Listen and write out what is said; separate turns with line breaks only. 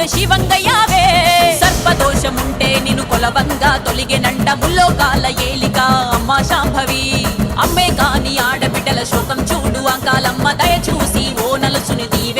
ముందు శివంగయ్యావే సర్పదోషముంటే నిన్ను కొలవంగా తొలిగెనంట ముల్లోకాల ఏలిక అమ్మ శాంభవి అమ్మే కాని ఆడబిడ్డల శోకం చూడు అంకాలమ్మ దయ చూసి ఓ నలుసుని దీవె